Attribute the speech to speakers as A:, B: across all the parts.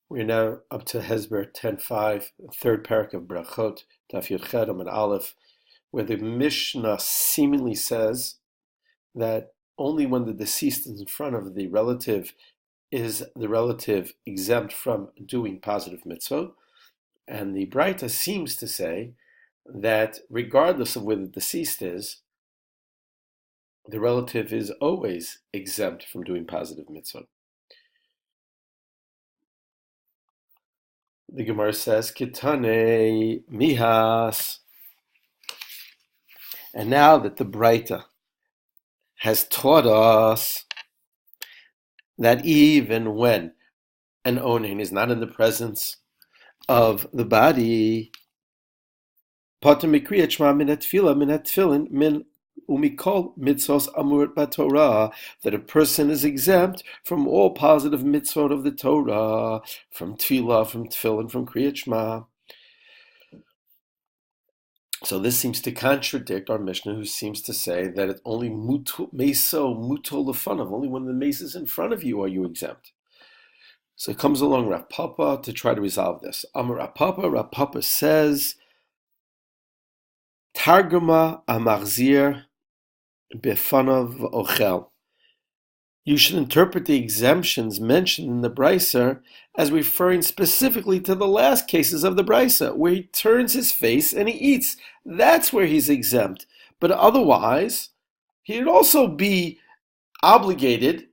A: We're now up to Hasbar 10.5, third parak of Brachot, Daf Yud Chet Amud Aleph, where the Mishnah seemingly says that only when the deceased is in front of the relative is the relative exempt from doing positive mitzvot, and the Braita seems to say that regardless of where the deceased is, the relative is always exempt from doing positive mitzvot. The Gemara says, Kitane mihas. And now that the Braita has taught us that even when an onen is not in the presence of the body, potem mikriyat shma min tefillin min umikol mitzvos amurat b'Torah, that a person is exempt from all positive mitzvot of the Torah, from tefillah, from tefillin, from kriyat shma. So this seems to contradict our Mishnah, who seems to say that it's only meso muto lefanav, only when the mace is in front of you are you exempt. So it comes along Rav Papa to try to resolve this. Amar Rav Papa says, Targuma amachzir befanav ochel. You should interpret the exemptions mentioned in the Brisa as referring specifically to the last cases of the Brisa, where he turns his face and he eats. That's where he's exempt. But otherwise, he'd also be obligated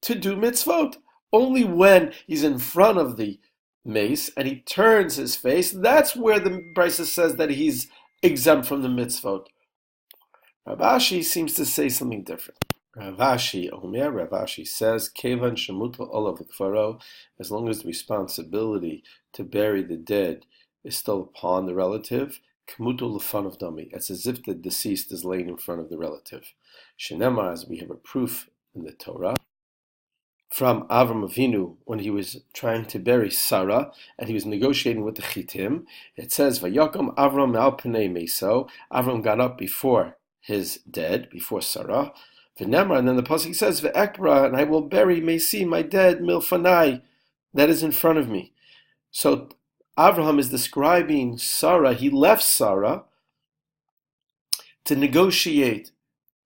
A: to do mitzvot. Only when he's in front of the mace and he turns his face, that's where the Brisa says that he's exempt from the mitzvot. Rav Ashi seems to say something different. Rav Ashi says, Kevan shemutal olav l'kfaro, as long as the responsibility to bury the dead is still upon the relative, kmutul l'fanav dami. It's as if the deceased is laying in front of the relative. Shenemar, as we have a proof in the Torah, from Avram Avinu, when he was trying to bury Sarah, and he was negotiating with the Chitim, it says, Vayakom Avram al pnei meso, Avram got up before his dead, before Sarah, and then the pasuk says, "Ve'ekbra," and I will bury Mesi, my dead, milfanai, that is in front of me. So Abraham is describing Sarah. He left Sarah to negotiate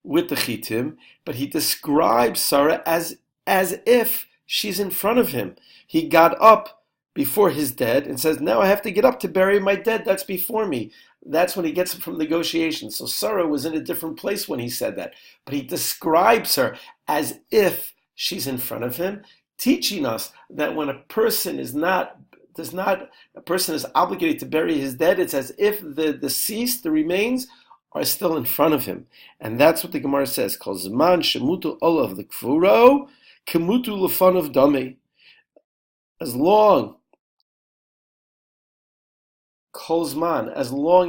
A: with the Chitim, but he describes Sarah as if she's in front of him. He got up before his dead and says, "Now I have to get up to bury my dead that's before me." That's when he gets it from negotiations. So Sarah was in a different place when he said that. But he describes her as if she's in front of him, teaching us that when a person is obligated to bury his dead, it's as if the deceased, the remains, are still in front of him. And that's what the Gemara says. Kol zman shemutu olav l'kfuro, kemutu l'fanav dami. As long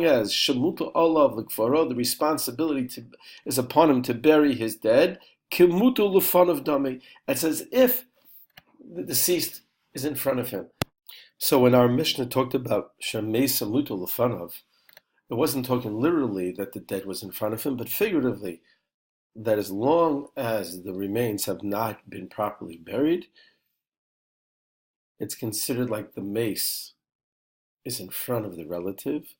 A: as shemutu olav l'kfaro, the responsibility is upon him to bury his dead, kimutu l'fanav dami. It's as if the deceased is in front of him. So when our Mishnah talked about shemesa mutu l'fanav, it wasn't talking literally that the dead was in front of him, but figuratively that as long as the remains have not been properly buried, it's considered like the mace is in front of the relative,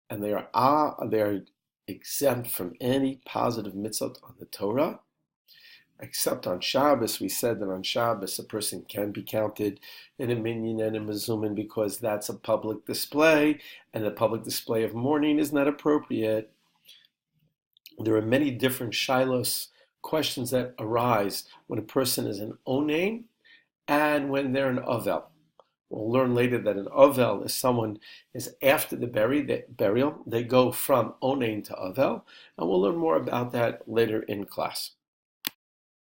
A: and they are exempt from any positive mitzvot on the Torah, except on Shabbos. We said that on Shabbos a person can be counted in a minyan and a mezumin because that's a public display, and the public display of mourning is not appropriate. There are many different shilos, questions that arise when a person is an onain and when they're an avel. We'll learn later that an avel is someone is after the burial. They go from onain to avel, and we'll learn more about that later in class.